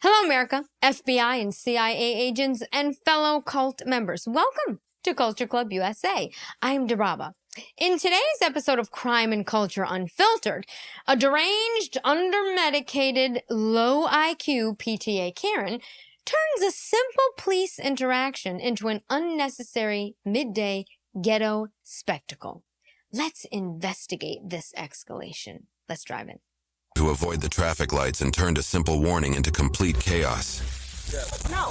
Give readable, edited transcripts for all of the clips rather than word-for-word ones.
Hello, America, FBI and CIA agents, and fellow cult members. Welcome to Culture Club USA. I'm Daraba. In today's episode of Crime and Culture Unfiltered, a deranged, under-medicated, low IQ PTA Karen turns a simple police interaction into an unnecessary midday ghetto spectacle. Let's investigate this escalation. Let's drive in. To avoid the traffic lights and turned a simple warning into complete chaos. No,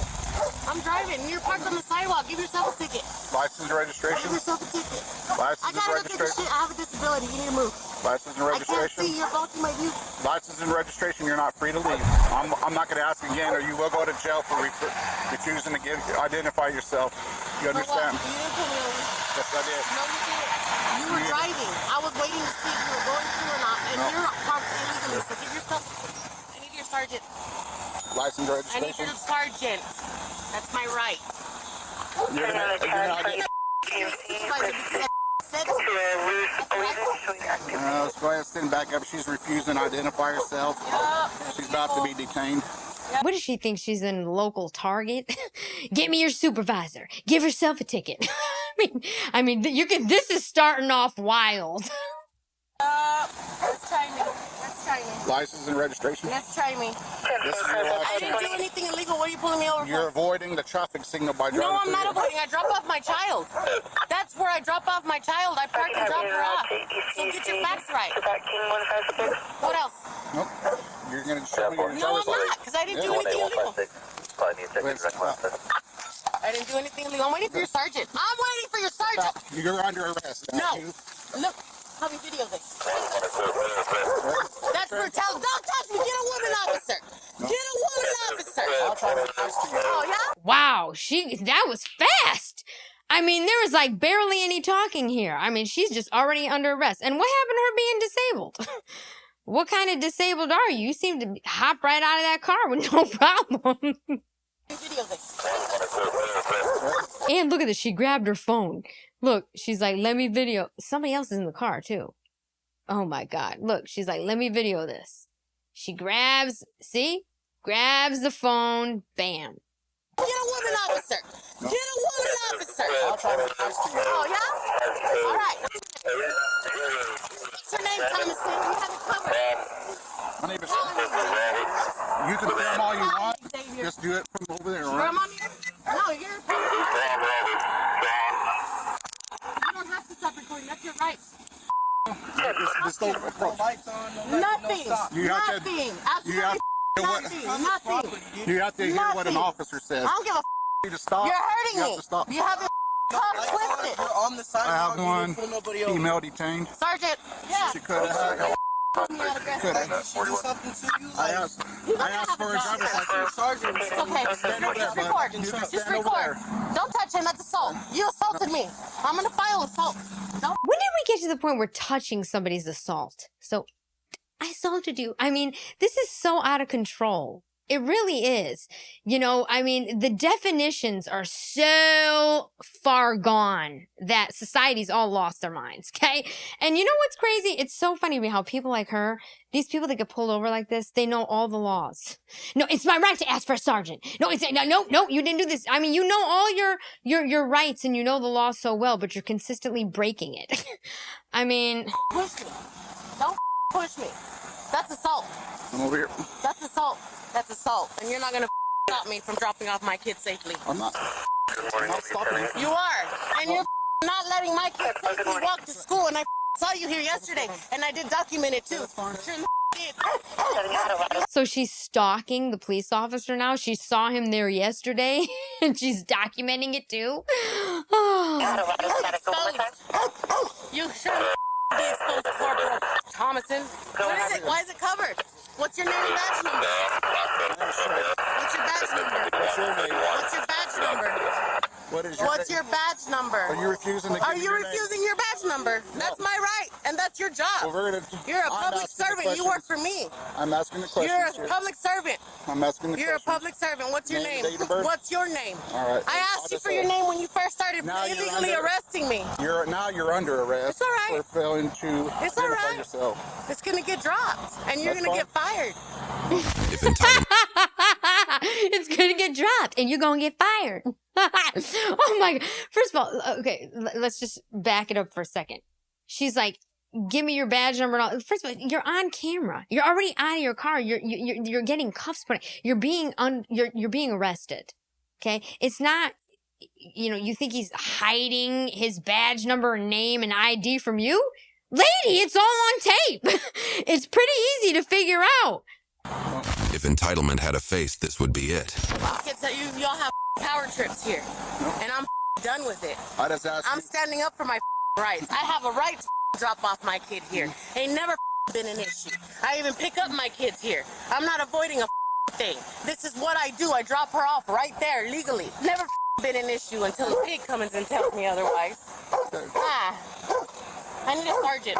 I'm driving. You're parked on the sidewalk. Give yourself a ticket. License and registration? Give yourself a ticket. License I gotta and look at this registration? shit. I have a disability. You need to move. License and I can't registration? see. You're blocking my view. License and registration, you're not free to leave. I'm not going to ask again, or you will go to jail for refusing to identify yourself. You understand? For what? You didn't pull me over. Yes, I did. No, you didn't. You were driving. I was waiting to see if you were going through or not, and you're parked illegally. So give yourself. I need your sergeant. License and I registration? need your sergeant. That's my right. You're not getting... Let's go ahead and stand back up. She's refusing to identify herself. She's about to be detained. What does she think? She's in local Target? Get me your supervisor. Give herself a ticket. This is starting off wild. Let's try me. Let's try me. License and registration? Let's try me. This is your last I didn't do anything illegal. What are you pulling me over You're for? avoiding the traffic signal by driving No, I'm through not it. avoiding. I drop off my child. That's where I drop off my child. I park and drop her off. So get your facts right. What else? Nope. You're going to show me your No, I'm driver's license. not, because I didn't do anything illegal. I didn't do anything illegal. I'm waiting for your sergeant. I'm waiting for your sergeant. Stop. You're under arrest. No. Look, let me video this. That's brutality. Don't touch me. Get a woman officer. Get a woman officer. I'll try to be nice to you. Oh, yeah? Wow, that was fast. I mean, there was like barely any talking here. I mean, she's just already under arrest. And what happened to her being disabled? What kind of disabled are you? You seem to hop right out of that car with no problem. Video this. And look at this. She grabbed her phone. Look, she's like, let me video. Somebody else is in the car, too. Oh, my God. Look, she's like, let me video this. She grabs the phone. Bam. Get a woman officer. Get a woman officer. I'll try to be nice to you. Oh, yeah? All right. What's your name, Thomas? We have it covered. My name is... You can film all you want. Just do it from over there, all right? From on here? No, you're... You don't have to stop recording. That's your right. Just don't approach. Nothing. You have to- Nothing. you have Absolutely nothing. You have to hear what an officer says. I don't give a You to stop. You're hurting You me. have to stop. You have your twisted. You're on the sidewalk. I have one female detained. Sergeant. Yeah. She could have. Could have. She do something to you? I asked for a driver's license. Sergeant. It's okay. Stand over there, Just bud. record. You can Just stand over record. Don't touch him. That's assault. You assaulted me. I'm going to file assault. Don't. When did we get to the point where touching somebody's assault? So, I assaulted you. I mean, this is so out of control. It really is. You know, I mean, the definitions are so far gone that society's all lost their minds, okay? And you know what's crazy? It's so funny to me how people like her, these people that get pulled over like this, they know all the laws. No, it's my right to ask for a sergeant. No, no, you didn't do this. I mean, you know all your rights and you know the law so well, but you're consistently breaking it. I mean... Push me. Don't push me. That's assault. I'm over here. That's assault. That's assault. And you're not going to stop me from dropping off my kids safely. I'm not stopping you. You are. And you're not letting my kids safely walk to school. And I saw you here yesterday. And I did document it too. Sure did. So she's stalking the police officer now? She saw him there yesterday and she's documenting it too? Oh. Exposed. You should be exposed, Corporal Thomason. What is it? Why is it covered? What's your name and badge number? What's your badge number? What's your name? What's your badge number? What is your What's name? your badge number? Are you refusing to give Are me you your name? refusing your badge number? That's my right, and that's your job. Well, we're gonna, You're a I'm public asking the servant. You work questions. for me. I'm asking the questions. You're a here. public servant. I'm asking the You're a questions. public servant. What's your Name, name? date of birth? What's your name? All right. I I'll asked you just for say your it. name when you first started Now you're illegally under- arresting me. Now you're under arrest It's all right. for failing to It's all identify right. yourself. It's gonna get dropped, and you're That's gonna fine. get fired. If entitled and you're gonna get fired. Oh my God. First of all, okay, let's just back it up for a second. She's like, give me your badge number. And all. First of all, you're on camera. You're already out of your car. You're getting cuffs put. You're being arrested. Okay, it's not. You know, you think he's hiding his badge number, name, and ID from you, lady? It's all on tape. It's pretty easy to figure out. If entitlement had a face, this would be it. Kids, y'all have power trips here, and I'm done with it. I just asked I'm standing up for my rights. I have a right to drop off my kid here. Ain't never been an issue. I even pick up my kids here. I'm not avoiding a thing. This is what I do. I drop her off right there legally. Never been an issue until the pig comes and tells me otherwise. I need a sergeant.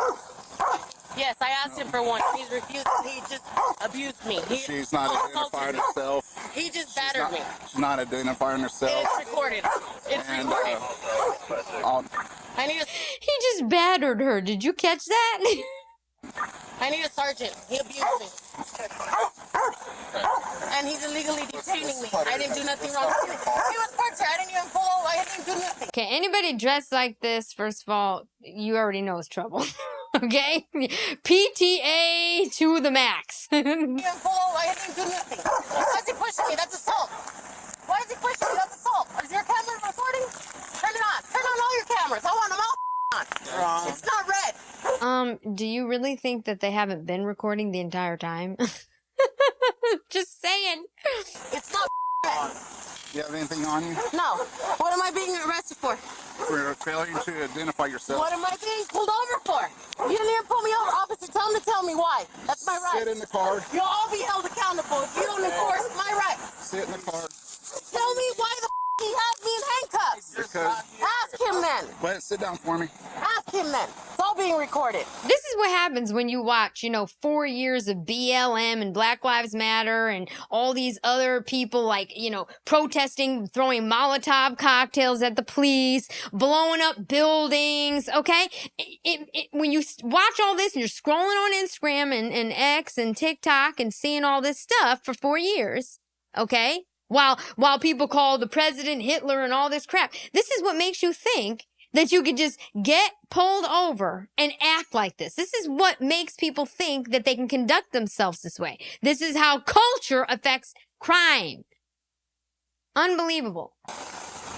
Yes, I asked him for one. He's refused. He just abused me. She's not identifying herself. He just battered me. She's not identifying herself. It's recorded. It's recorded. I need a... He just battered her. Did you catch that? I need a sergeant. He abused me. And he's illegally detaining me. I didn't do nothing wrong. He was parked here. I didn't even pull over. I didn't do nothing. Okay, anybody dressed like this, first of all, you already know it's trouble. Okay? PTA to the max. I didn't pull over. I didn't do nothing. Why is he pushing me? That's assault. Why is he pushing me? That's assault. Is your camera recording? Turn it on. Turn on all your cameras. I want them all on. It's not red. Do you really think that they haven't been recording the entire time? Just saying. It's not red. Do you have anything on you? No. What am I being arrested for? For failing to identify yourself. What am I being pulled over for? You didn't even pull me over, officer. Tell him to tell me why. That's my right. Sit in the car. You'll all be held accountable if you don't enforce my right. Sit in the car. Tell me why the he has me in handcuffs. Because. Ask him then. Go ahead, sit down for me. Ask him then. It's all being recorded. This is what happens when you watch, 4 years of BLM and Black Lives Matter and all these other people protesting, throwing Molotov cocktails at the police, blowing up buildings, okay? When you watch all this and you're scrolling on Instagram and X and TikTok and seeing all this stuff for 4 years, okay? While people call the president Hitler and all this crap, this is what makes you think that you could just get pulled over and act like this. This is what makes people think that they can conduct themselves this way. This is how culture affects crime. Unbelievable.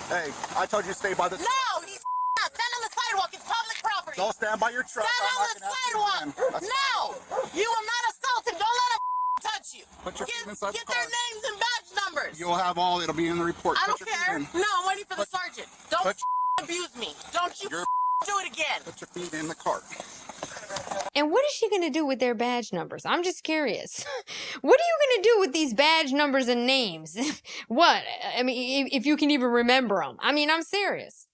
Hey, I told you to stay by the truck. No, he's not. Stand on the sidewalk. It's public property. Don't stand by your truck. Stand on the sidewalk. No, you will not assault him. Don't let him touch you. Put your feet inside the Get car. their names and badge numbers. You'll have all. It'll be in the report. I Put don't your feet care. in. No, I'm waiting for the sergeant. Don't abuse me. Don't you do it again. Put your feet in the car. And what is she going to do with their badge numbers? I'm just curious. What are you going to do with these badge numbers and names? What? I mean, if you can even remember them. I mean, I'm serious.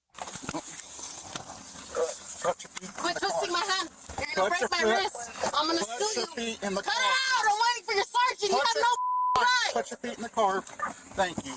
Quit twisting my hand. You're going to break my wrist. I'm going to sue you. Feet in the Cut car. it out. I'm waiting for your sergeant. You have no right. Put your feet in the car. Thank you.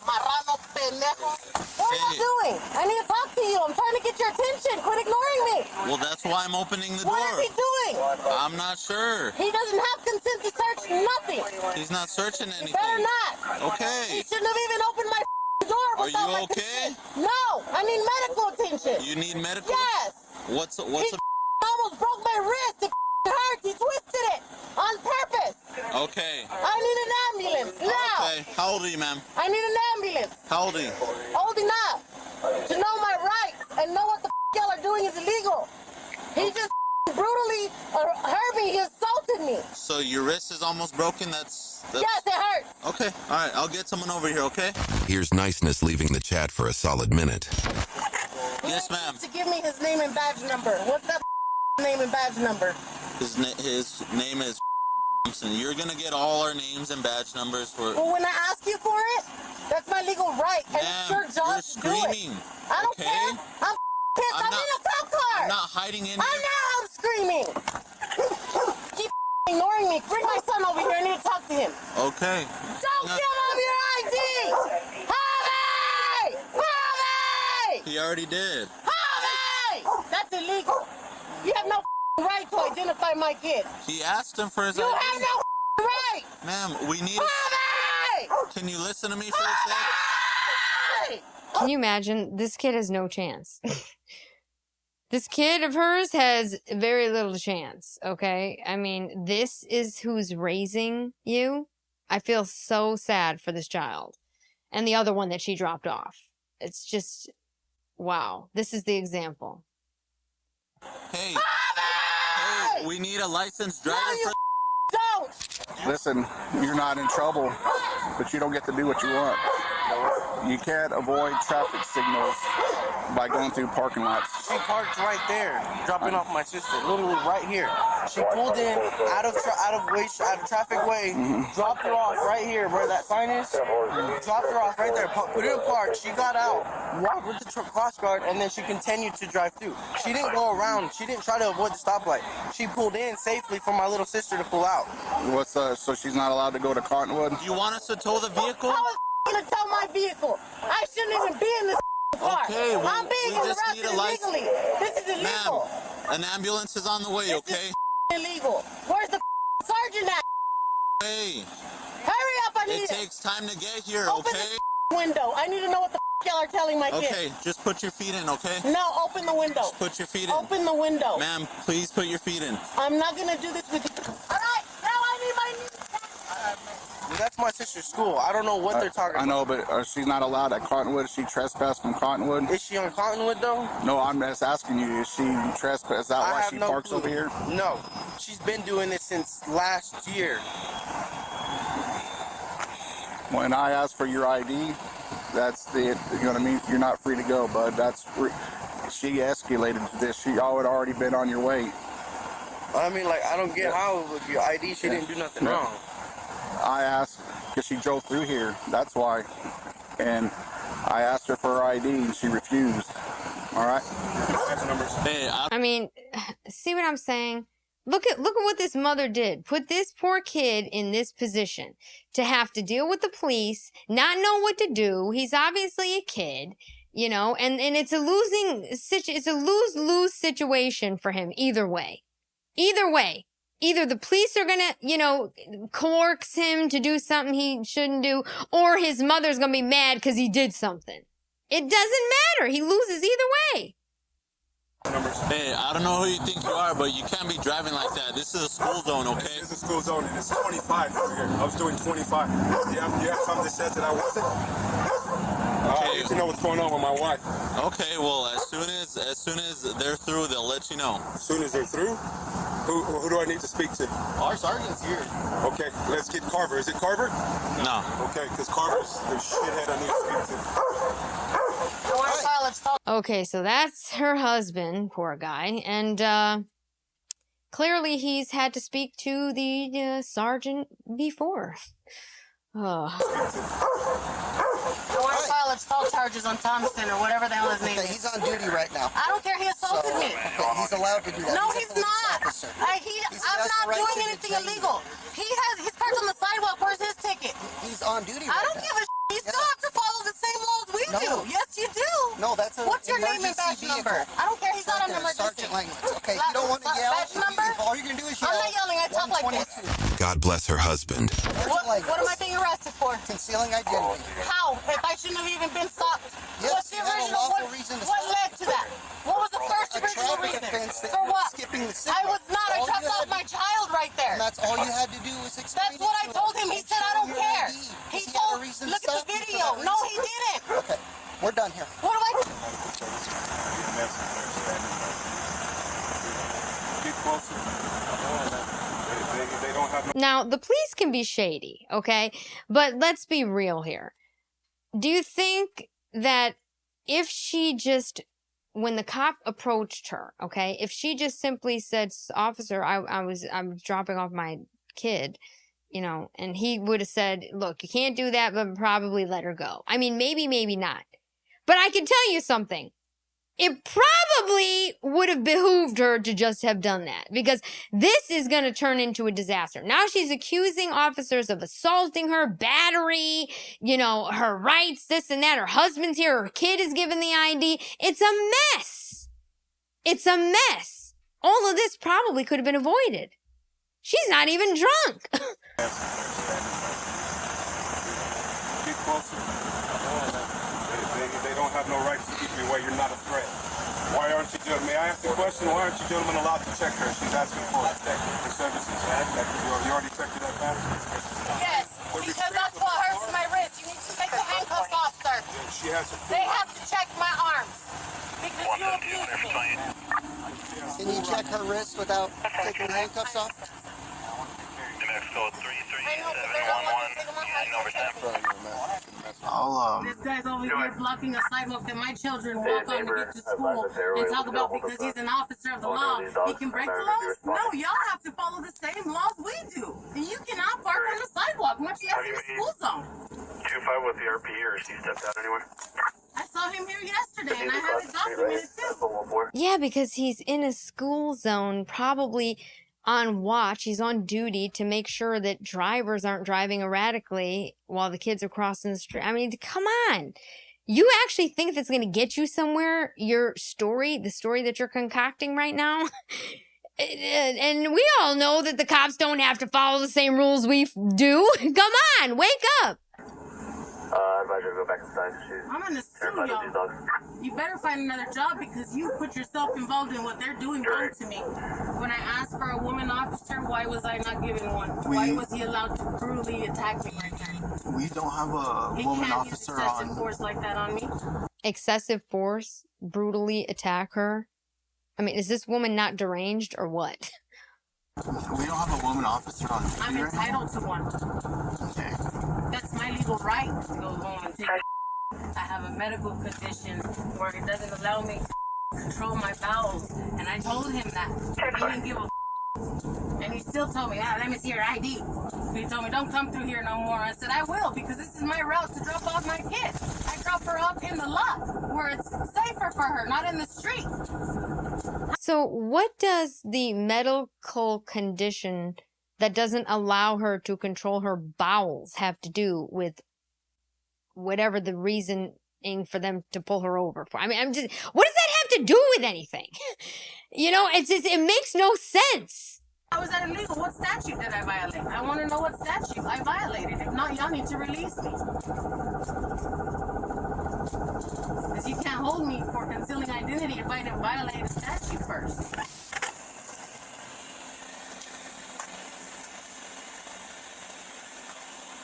Marrano pendejo. What are you doing? I need to talk to you. I'm trying to get your attention. Quit ignoring me. Well, that's why I'm opening the door. What is he doing? I'm not sure. He doesn't have consent to search nothing. He's not searching He anything. better not. He Okay. shouldn't have even opened my door Are without my you okay? consent. No, I need medical attention. You need medical? Yes. What's He a... almost broke my wrist. It hurts. He twisted it on purpose. Okay. I need an ambulance now. Okay. How old are you, ma'am? I need an ambulance. How old are you? Old enough to know my rights and know what the y'all are doing is illegal. He just brutally hurt me. He assaulted me. So your wrist is almost broken? That's... Yes, it hurts. Okay. All right. I'll get someone over here, okay? Here's niceness leaving the chat for a solid minute. Yes, He ma'am. needs to give me his name and badge number. What's that name and badge number? His name is... You're going to get all our names and badge numbers for... Well, when I ask you for it, that's my legal right, and it's your Ma'am, job you're to do it. screaming. I don't okay? care. I'm pissed. I'm in a cop car. I'm not hiding any... I know I'm screaming. Keep ignoring me. Bring my son over here. I need to talk to him. Okay. Don't give him your ID. Javi! Javi! He already did. Javi! That's illegal. You have no right to identify my kid. He asked him for his You ID. have no right. Ma'am, we need... Javi! can you listen to me for a sec? Can you imagine? This kid has no chance. This kid of hers has very little chance, okay? I mean, this is who's raising you. I feel so sad for this child. And the other one that she dropped off. It's just, wow. This is the example. Hey, hey, we need a licensed driver for... Don't! Listen, you're not in trouble, but you don't get to do what you want. You can't avoid traffic signals by going through parking lots. She parked right there, dropping off my sister, literally right here. She pulled in out of traffic way, dropped her off right here where that sign is. Dropped her off right there, put her in park. She got out, walked with the cross guard, and then she continued to drive through. She didn't go around. She didn't try to avoid the stoplight. She pulled in safely for my little sister to pull out. So she's not allowed to go to Cottonwood? Do you want us to tow the vehicle? I was gonna tow my vehicle. I shouldn't even be in this car. Okay, I'm being we just need arrested a license. illegally. This is illegal. Ma'am, an ambulance is on the way, This okay? is illegal. Where's the sergeant at? Hey, Hurry up, I need it it. takes time to get here, Open okay? the window. I need to know what the y'all are telling my kids. Okay, just put your feet in, okay? No, open the window. Just put your feet in. Open the window. Ma'am, please put your feet in. I'm not gonna do this with you. All right, now I need my new. That's my sister's school. I don't know what they're talking I about. know, but she's not allowed at Cottonwood. She trespassed from Cottonwood. Is she on Cottonwood though? No, I'm just asking you. Is she trespassed? Is that I why have she no parks clue. over here? No, she's been doing this since last year. When I asked for your ID, that's the, you know what I mean? You're not free to go, bud. She escalated to this. Y'all had already been on your way. I mean, like, I don't get how with your ID she didn't do nothing Yeah. wrong. I asked because she drove through here. That's why. And I asked her for her ID and she refused. All right. Hey, I mean, see what I'm saying? Look at what this mother did. Put this poor kid in this position to have to deal with the police, not know what to do. He's obviously a kid, you know, and it's a lose-lose situation for him either way. Either way. Either the police are gonna, you know, coerce him to do something he shouldn't do, or his mother's gonna be mad because he did something. It doesn't matter. He loses either way. hey, I don't know who you think you are, but you can't be driving like that. This is a school zone, okay? This is a school zone, and it's 25 over here. I was doing 25. You have something that says that I wasn't? I need to know what's going on with my wife. Okay, well, as soon as they're through, they'll let you know. As soon as they're through, who do I need to speak to? Our sergeant's here. Okay, let's get Carver. Is it Carver? No. Okay, because Carver's the shithead I need to speak to. Okay, so that's her husband, poor guy, and clearly he's had to speak to the sergeant before. Oh. I want to file assault charges on Thompson or whatever the hell his name Okay, is. he's on duty right now. I don't care. He assaulted me. Okay, he's allowed to do that. No, He's he's a police not. officer. He's I'm got not the right doing to anything detain you. illegal. He's parked on the sidewalk. Where's his ticket? He's on duty I right don't now. give a shit. You still have to follow the same laws we No. do. Yes, you do. No, that's a What's your name and emergency badge vehicle. number? I don't care. He's not on Right there, emergency. Sergeant Langley. Okay, you don't want to yell. Badge number? All you're going to do is yell. I'm not yelling. I talk like this. 122. God bless her husband. What am I being arrested for? Concealing identity. How? If I shouldn't have even been stopped? Yes, What's the you had a original? lawful reason to What stop. led to that? What was the first A original traffic reason? offense that For you're what? skipping the signal. I was not. I All dropped you off had my child right there. And that's all you had to do was explain That's what I it to told him. him. He said, I don't Show care. your ID. He Does told, have a reason to look at the stop you for video. that No, reason? he didn't. Okay, we're done here. What do I do? Get closer. They don't have no... Now, the police can be shady, okay? But let's be real here. Do you think that if she just, when the cop approached her, okay, if she just simply said, officer, I'm dropping off my kid, you know, and he would have said, look, you can't do that, but probably let her go. I mean, maybe not. But I can tell you something. It probably would have behooved her to just have done that, because this is going to turn into a disaster. Now she's accusing officers of assaulting her, battery, you know, her rights, this and that. Her husband's here. Her kid is given the ID. It's a mess. It's a mess. All of this probably could have been avoided. She's not even drunk. closer. They don't have no right to keep you away. You're not a threat. Why aren't you doing? May I ask the question? Why aren't you gentlemen allowed to check her? She's asking for services. You already checked her that fast? Yes, because that's what hurts my wrist. You need to take the handcuffs off, sir. She has to. They have to check my arms because you abuse me. Can you check her wrist without taking the handcuffs off? This guy's over here blocking a sidewalk that my children walk on to get to school and talk about because he's an officer of the law. He can break the laws? No, y'all have to follow the same laws we do. And you cannot park on the sidewalk, much less in the school zone. 2-5 with the RP, or she stepped out anywhere? I saw him here yesterday and I have it documented too. Yeah, because he's in a school zone, probably on watch. He's on duty to make sure that drivers aren't driving erratically while the kids are crossing the street. I mean, come on. You actually think that's going to get you somewhere? Your story, the story that you're concocting right now? And we all know that the cops don't have to follow the same rules we do. Come on, wake up. I advise her to go back inside. I'm gonna sue y'all. You better find another job because you put yourself involved in what they're doing wrong to me. When I asked for a woman officer, why was I not given one? Why was he allowed to brutally attack me like that? We don't have a woman officer He can't use excessive force like that on me. Excessive force, brutally attack her. I mean, is this woman not deranged or what? We don't have a woman officer on duty. I'm entitled to one. Okay. That's my legal right to go home and take I have a medical condition where it doesn't allow me to control my bowels. And I told him that. He didn't give a and he still told me, let me see your ID. He told me, don't come through here no more. I said, I will, because this is my route to drop off my kid. I drop her off in the lot where it's safer for her, not in the street. So what does the medical condition that doesn't allow her to control her bowels have to do with whatever the reasoning for them to pull her over for? I mean, what does that have to do with anything? You know, it makes no sense. How is that illegal? What statute did I violate? I want to know what statute I violated. If not, y'all need to release me. Because you can't hold me for concealing identity if I didn't violate a statute first.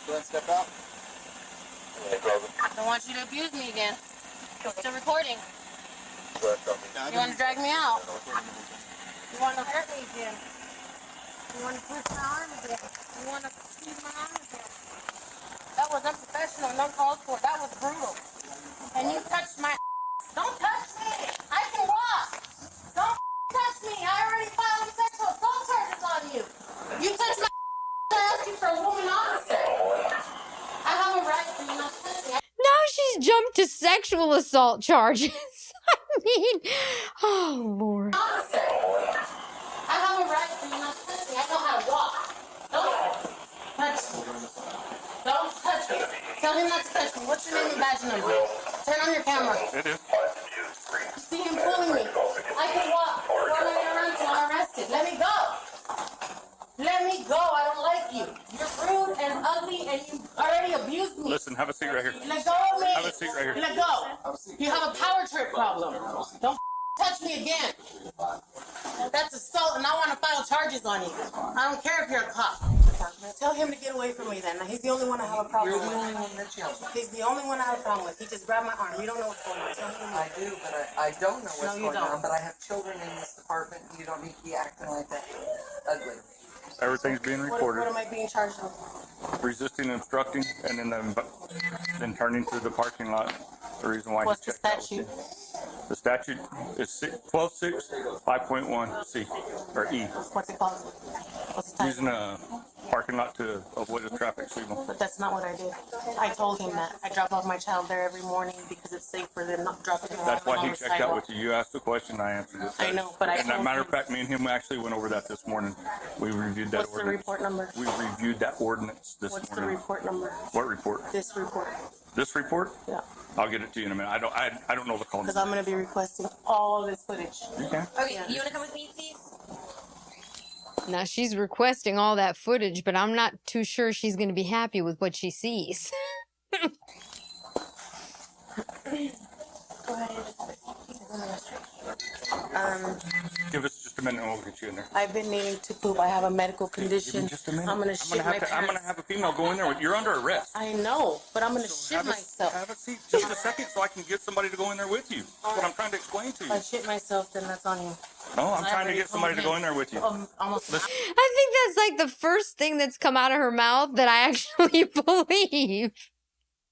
Go ahead, step out. I don't want you to abuse me again. I'm still recording. You want to drag me out? You want to hurt me again? You want to twist my arm again? You want to squeeze my arm again? That was unprofessional and uncalled for. That was brutal. And you touched my Don't touch me! I can walk! Don't touch me! I already filed sexual assault charges on you! You touched my I asked you for a woman officer! I have a right for you not to touch me. Now she's jumped to sexual assault charges. I mean, oh, Lord. Officer! I have a right for you not to touch me. I know how to walk. Don't touch me. Don't touch me. Tell him not to touch me. What's your name and badge number? Turn on your camera. It is. You see him pulling me. I can walk. Where am I going to run till I'm arrested? Let me go. Let me go. I don't like you. You're rude and ugly and you already abused me. Listen, have a seat right here. Let go of me. Have a seat right here. Let go. You have a power trip problem. Don't touch me again. That's assault and I want to file charges on you. I don't care if you're a cop. Tell him to get away from me then. He's the only one I have a problem with. You're the only one that yells. He's the only one I have a problem with. He just grabbed my arm. You don't know what's going on. Tell him I do, but I don't know what's going don't. on. But I have children in this department. You don't need to be acting like that. Ugly. Everything's being recorded. What am I being charged with? Resisting, obstructing, and then turning to the parking lot. The reason why What's he the checked out with statute? you. The statute is 12.6, 5.1 C or E. What's it called? What's the title? Using a parking lot to avoid a traffic signal. But that's not what I did. I told him that. I drop off my child there every morning because it's safer than not dropping him That's off why on he the checked out sidewalk. with you. You asked the question, I answered it. I know, but I And as a told matter him. of fact, me and him actually went over that this morning. We reviewed that What's the ordinance. report number? We reviewed that ordinance this What's the morning. report number? What report? This report. This report? Yeah. I'll get it to you in a minute. I don't know the call. Because I'm going to be requesting all this footage. Okay. Okay, you want to come with me, please? Now she's requesting all that footage, but I'm not too sure she's going to be happy with what she sees. Give us just a minute and we'll get you in there. I've been needing to poop. I have a medical Give me condition. just a minute. I'm gonna shit my I'm gonna pants. have a female go in there. You're under arrest. I know, but I'm gonna shit Have myself. a seat just a second so I can get somebody to go in there with you. That's what I'm trying to explain to If you. I shit myself, then that's on you. No, I'm I trying to already get somebody to told go in there with you. Almost. I think that's like the first thing that's come out of her mouth that I actually believe.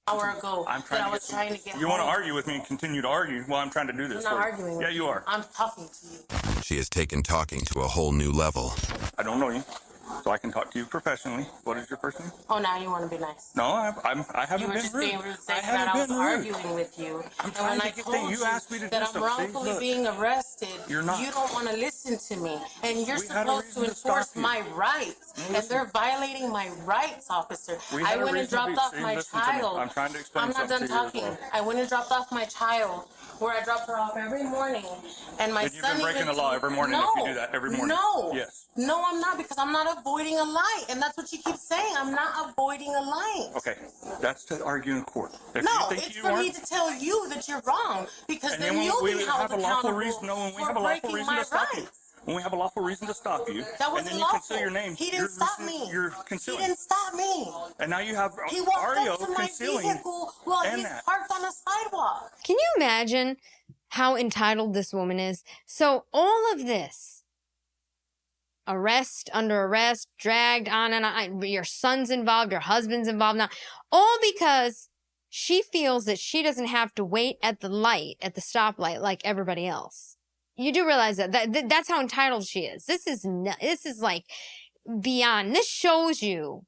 Hour ago I'm trying that I to was trying to get You want to home. argue with me and continue to argue while I'm trying to do this I'm not for you. arguing Yeah, with you are. I'm talking to you. She has taken talking to a whole new level. I don't know you, so I can talk to you professionally. What is your first name? Oh, now you want to be nice. No, I You haven't were been just rude. being rude I saying that haven't I was been rude. arguing with you. I'm And trying when to I get told things. You asked me to that do I'm something. See, wrongfully look. being arrested, You're not. you don't want to listen to me. And you're We had a supposed to reason to enforce stop you. my rights. No, And listen. they're violating my rights, officer. We I had a went and reason to dropped be- off see, my listen to me. child. I'm trying to explain I'm not something done to you as talking. well. I went and dropped off my child where I dropped her off every morning. And my Then you've son been breaking even the law told- every morning no, if you do that every morning. No. Yes. No, I'm not, because I'm not avoiding a light. And that's what you keep saying. I'm not avoiding a light. Okay, that's to argue in court. If No, you think it's you for me aren't, to tell you that you're wrong, because and then then you'll when be we held have a lawful accountable reason, no, when we for have a lawful breaking reason my to stop you. rights. When we have a lawful reason to stop you, That and wasn't then you lawful. conceal your name, He didn't stop me. You're He concealing. didn't stop me. And now you have He walked Ario up to my concealing. vehicle while and he's that. parked on a sidewalk. Can you imagine how entitled this woman is? So all of this, arrest, under arrest, dragged on and on, your son's involved, your husband's involved now, all because she feels that she doesn't have to wait at the light, at the stoplight, like everybody else. You do realize that's how entitled she is. This is like beyond. This shows you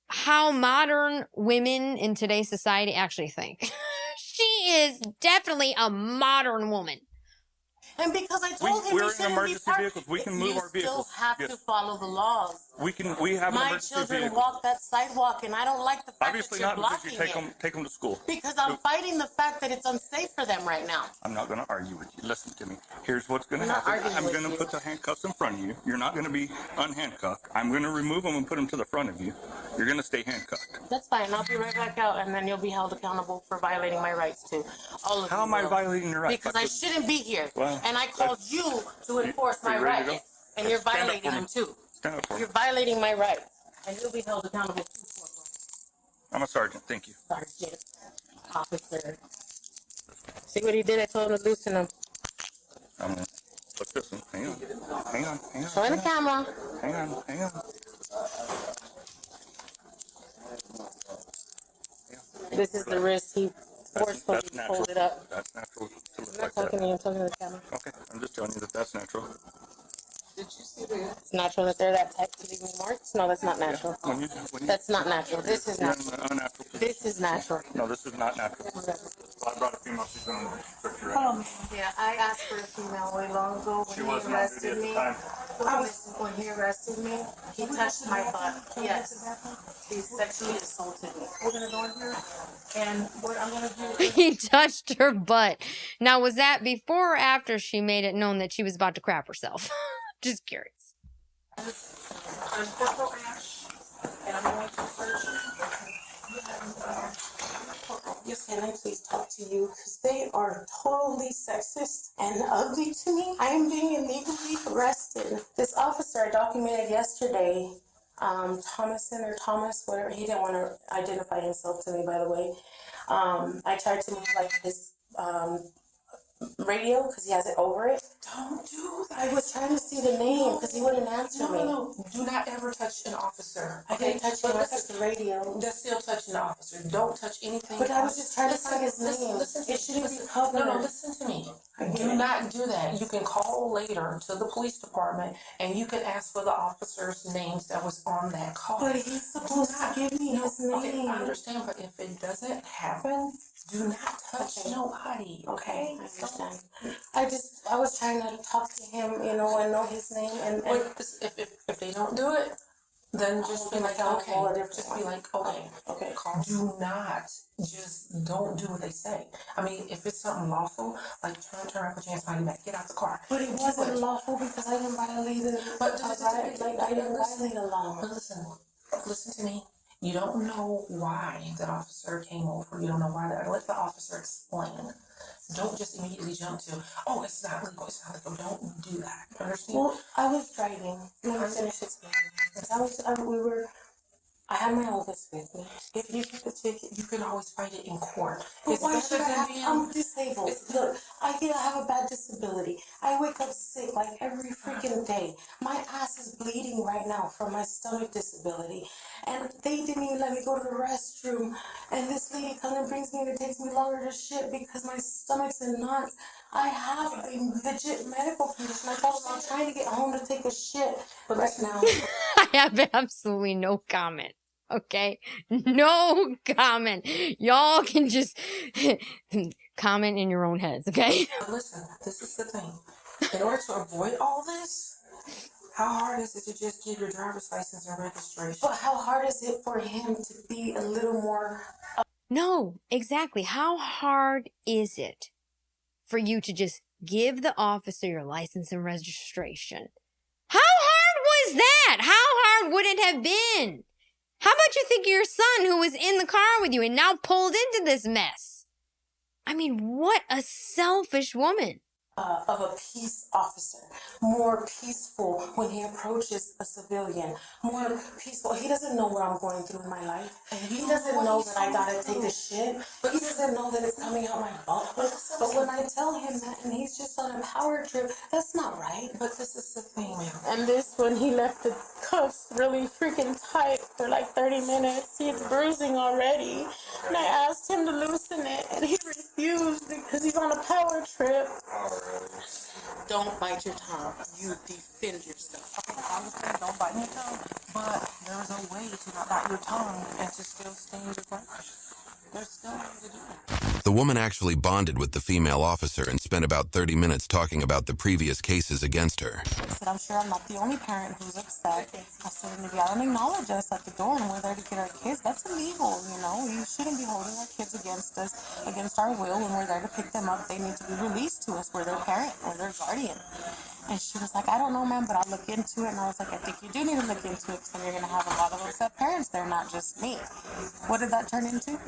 how modern women in today's society actually think. She is definitely a modern woman. And because I told him we're he in shouldn't emergency be parked, vehicles. We can move our You vehicles. still have Yes. to follow the laws. We have an My emergency children vehicle. walk that sidewalk, and I don't like the fact Obviously that you're not, because blocking you it. take them to school. Because I'm fighting the fact that it's unsafe for them right now. I'm not going to argue with you. Listen to me. Here's what's going to I'm not happen. arguing I'm with going to you. put the handcuffs in front of you. You're not going to be unhandcuffed. I'm going to remove them and put them to the front of you. You're going to stay handcuffed. That's fine. I'll be right back out, and then you'll be held accountable for violating my rights too. All of How you am I will. violating your rights? Because I shouldn't be here, Well, and I called you to enforce my you ready to rights, go? and you're Stand up violating for me. them too. Stand up for me. You're violating my rights, and you'll be held accountable too. I'm a sergeant. Thank you. Sergeant, officer. See what he did? I told him to loosen him. What's this one? Hang on. Hang on. Hang on. Show in the camera. Hang on. Hang on. This is the wrist. He forcefully That's natural. pulled it up. That's natural to I'm look not like talking that. to you. I'm talking to the camera. Okay. I'm just telling you that that's natural. Did you see that? It's natural that they're that tight to leave me marks? No, that's not natural. When you, That's not natural. This is you're in natural. an unnatural position. This is natural. No, this is not natural. Whatever. Well, I brought a female. She's going to search your Yeah, I asked for a female way long ago She when he wasn't on duty arrested at the me. time. When he arrested me, he touched my butt. Yes. He sexually assaulted me. We're gonna go in here, and what I'm gonna do is He touched her butt. Now, was that before or after she made it known that she was about to crap herself? Just curious. I'm purple ash, and I'm going to search Yes, can I please talk to you? Because they are totally sexist and ugly to me. I am being illegally arrested. This officer I documented yesterday, Thomason or Thomas, whatever, he didn't want to identify himself to me, by the way. I tried to move like his radio because he has it over it. Don't do that. I was trying to see the name because he wouldn't answer me. No. Do not ever touch an officer. I didn't touch him. I touched the radio. That's still touching the officer. Don't touch anything. But I was just trying to find his name. Listen to It me. shouldn't be Listen- covered. No, listen to me. Do not do that. You can call later to the police department and you can ask for the officer's names that was on that call. But he's supposed to give me his Okay, name. I understand, but if it doesn't happen, do not touch nobody, okay? I understand. I was trying to talk to him, and know his name, and If they don't do it, then just be like, I'll okay, call a different just be one. like, okay, Okay. do not, just don't do what they say. I mean, if it's something lawful, like turn around, put your hands behind your back, get out the car. But it wasn't lawful because I didn't violate the I didn't violate the law. But listen to me. You don't know why that officer came over. You don't know why that. Let the officer explain. Don't just immediately jump to, oh, it's not legal, it's not legal. Don't do that. Understand? Well, I was driving. Let me finish explaining. I had my oldest with me. If you get the ticket, you can always fight it in court. But It's why should better I than have? being. I'm disabled. Look, I have a bad disability. I wake up sick like every freaking day. My ass is bleeding right now from my stomach disability, and they didn't even let me go to the restroom. And this lady comes and brings me, and it takes me longer to shit because my stomach's in knots. I have a legit medical condition. I told them I'm trying to get home to take a shit right now. I have absolutely no comment. Okay? No comment. Y'all can just comment in your own heads, okay? Listen, this is the thing. In order to avoid all this, how hard is it to just get your driver's license and registration? But how hard is it for him to be a little more... No, exactly. How hard is it for you to just give the officer your license and registration? How hard was that? How hard would it have been? How about you think of your son who was in the car with you and now pulled into this mess? I mean, what a selfish woman. Of a peace officer, more peaceful when he approaches a civilian, more peaceful. He doesn't know what I'm going through in my life. He doesn't know that I gotta take a shit. He doesn't know that it's coming out my butt. But when I tell him that and he's just on a power trip, that's not right. But this is the thing, man. And this when he left the cuffs really freaking tight for like 30 minutes. He's bruising already. And I asked him to loosen it and he refused because he's on a power trip. Don't bite your tongue. You defend yourself. Okay, I understand. Don't bite your tongue. But there is a way to not bite your tongue and to still stay in your ground. There's still a way to do it. The woman actually bonded with the female officer and spent about 30 minutes talking about the previous cases against her. I said, I'm sure I'm not the only parent who's upset. I said, and if y'all don't acknowledge us at the door and we're there to get our kids, that's illegal, you know? You shouldn't be holding our kids against us, against our will. When we're there to pick them up, they need to be released to us. We're their parent, we're their guardian. And she was like, I don't know, ma'am, but I'll look into it. And I was like, I think you do need to look into it because then you're going to have a lot of upset parents there, not just me. What did that turn into?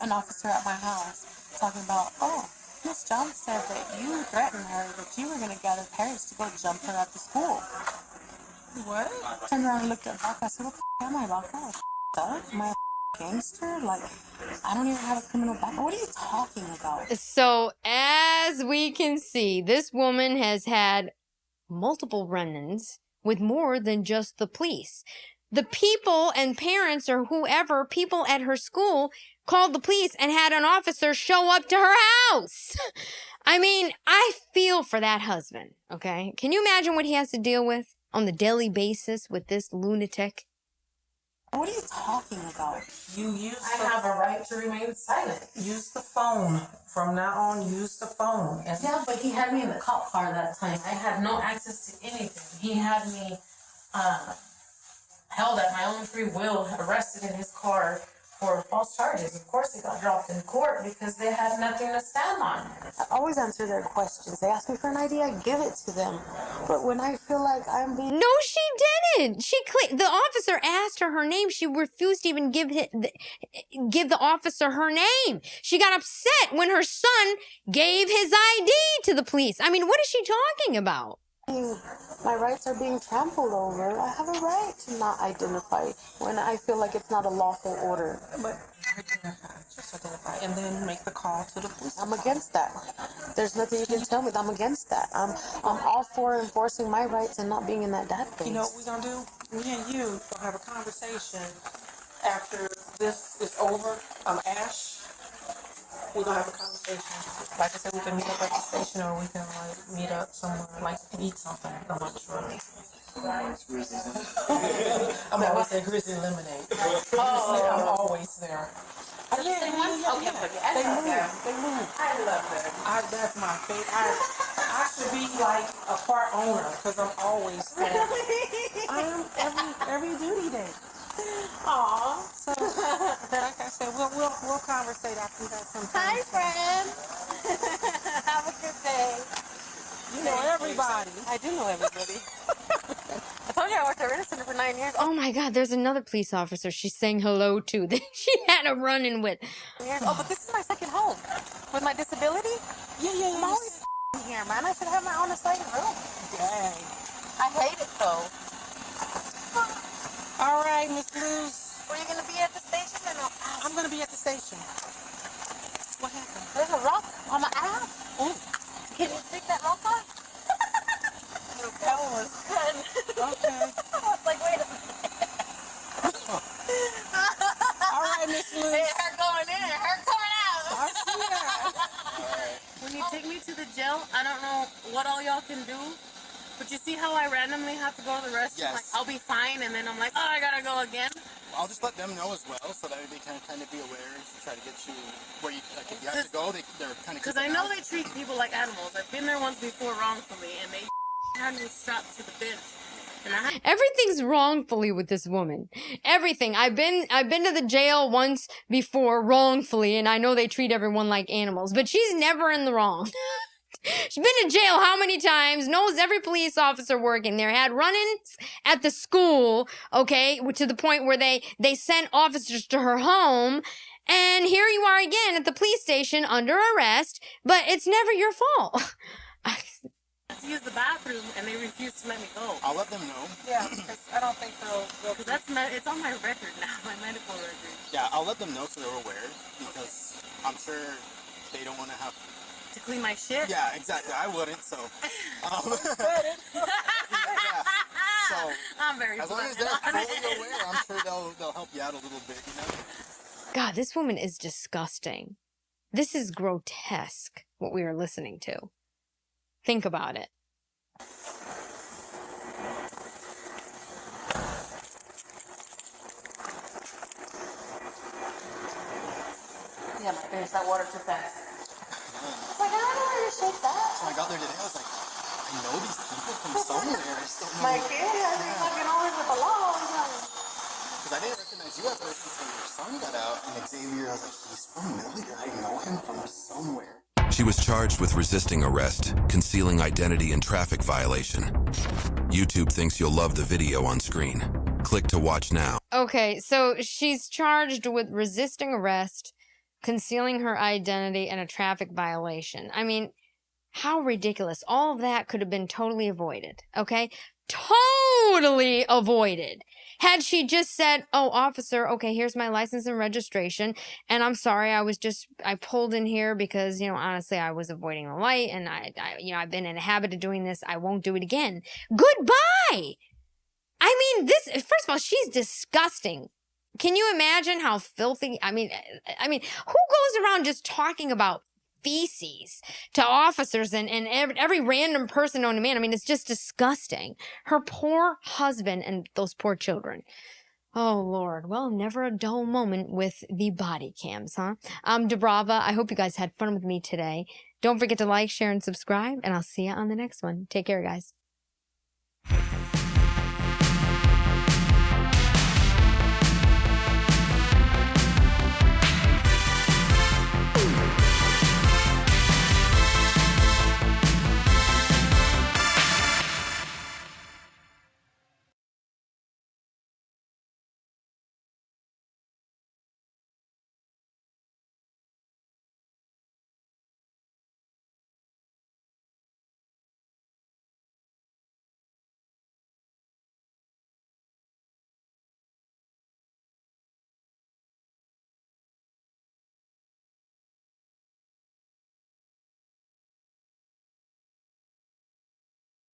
An officer at my house talking about, oh, Miss John said that you threatened her, that you were going to gather parents to go jump her at the school. What? Turned around and looked at Baca. I said, what the am I, Baca? Am I a gangster? Like, I don't even have a criminal background. What are you talking about? So, as we can see, this woman has had multiple run-ins with more than just the police. The people and parents or whoever, people at her school, called the police and had an officer show up to her house. I mean, I feel for that husband, okay? Can you imagine what he has to deal with on the daily basis with this lunatic? What are you talking about? I have a right to remain silent. Use the phone. From now on, use the phone. And Yeah, but he had me in the cop car that time. I had no access to anything. He had me held at my own free will, arrested in his car for false charges. Of course, they got dropped in court because they had nothing to stand on. I always answer their questions. They ask me for an ID, I give it to them. But when I feel like I'm being... No, she didn't. The officer asked her name. She refused to even give the officer her name. She got upset when her son gave his ID to the police. I mean, what is she talking about? My rights are being trampled over. I have a right to not identify when I feel like it's not a lawful order. But just identify and then make the call to the police. I'm against that. There's nothing you can tell me. I'm against that. I'm all for enforcing my rights and not being in that database. You know what we're gonna do? Me and you gonna have a conversation after this is over. Ash. We're gonna have a conversation. Like I said, we can meet up at the station or we can like meet up somewhere, like eat something. I'm not sure. I'm always there. Grizzly lemonade. I'm always there. Yeah. They move. I love them. That's my favorite. I should be like a part owner because I'm always there. I am every duty day. Aw. So, like I said, we'll conversate after we have some time. Hi, friend. Have a good day. You know everybody. I do know everybody. I told you I worked at Rent Center for 9 years. Oh my God, there's another police officer she's saying hello to that she had a run-in with. Oh, but this is my second home. With my disability? Yeah. I'm always here, man. I should have my own assigned room. Dang. I hate it, though. All right, Miss Luz. Were you going to be at the station or no? I'm going to be at the station. What happened? There's a rock on my ass. Oh. Can you take that rock off? That one was good. Okay. I was like, wait a minute. All right, Miss Luz. Hey, her going in, her coming out. I see that. When you take me to the jail, I don't know what all y'all can do, but you see how I randomly have to go to the restroom? Yes. Like, I'll be fine, and then I'm like, oh, I gotta go again. I'll just let them know as well, so that they can kind of be aware to try to get you where you, like, if you have to go, they're kind of. Because I know they treat people like animals. I've been there once before wrongfully, and they had me strapped to the bench. Everything's wrongfully with this woman. Everything. I've been to the jail once before wrongfully, and I know they treat everyone like animals, but she's never in the wrong. She's been to jail how many times, knows every police officer working there, had run-ins at the school, okay, to the point where they sent officers to her home, and here you are again at the police station under arrest, but it's never your fault. To use the bathroom, and they refuse to let me go. I'll let them know. Yeah, because I don't think they'll because it's on my record now, my medical record. Yeah, I'll let them know so they're aware, because I'm sure they don't want to have to clean my shit. Yeah, exactly. I wouldn't. So. Yeah. So. I'm very. As long as they're fully aware, I'm sure they'll help you out a little bit. You know. God, this woman is disgusting. This is grotesque. What we are listening to. Think about it. Yeah, my finish that water too fast. Like, I don't know where to shake that. So I got there today, I was like, I know these people from somewhere. I just don't know. My kid has been fucking always with the law. Because I didn't recognize you at first until your son got out, and Xavier, I was like, he's familiar. I know him from somewhere. She was charged with resisting arrest, concealing identity, and traffic violation. YouTube thinks you'll love the video on screen. Click to watch now. Okay, so she's charged with resisting arrest, concealing her identity, and a traffic violation. I mean, how ridiculous. All of that could have been totally avoided, okay? Totally avoided. Had she just said, oh, officer, okay, here's my license and registration, and I'm sorry, I pulled in here because, honestly, I was avoiding the light, and I've been in a habit of doing this, I won't do it again. Goodbye! I mean, first of all, she's disgusting. Can you imagine how filthy, I mean, who goes around just talking about feces to officers and every random person known to man? I mean, it's just disgusting. Her poor husband and those poor children. Oh, Lord. Well, never a dull moment with the body cams, huh? I'm Dubrava. I hope you guys had fun with me today. Don't forget to like, share, and subscribe, and I'll see you on the next one. Take care, guys.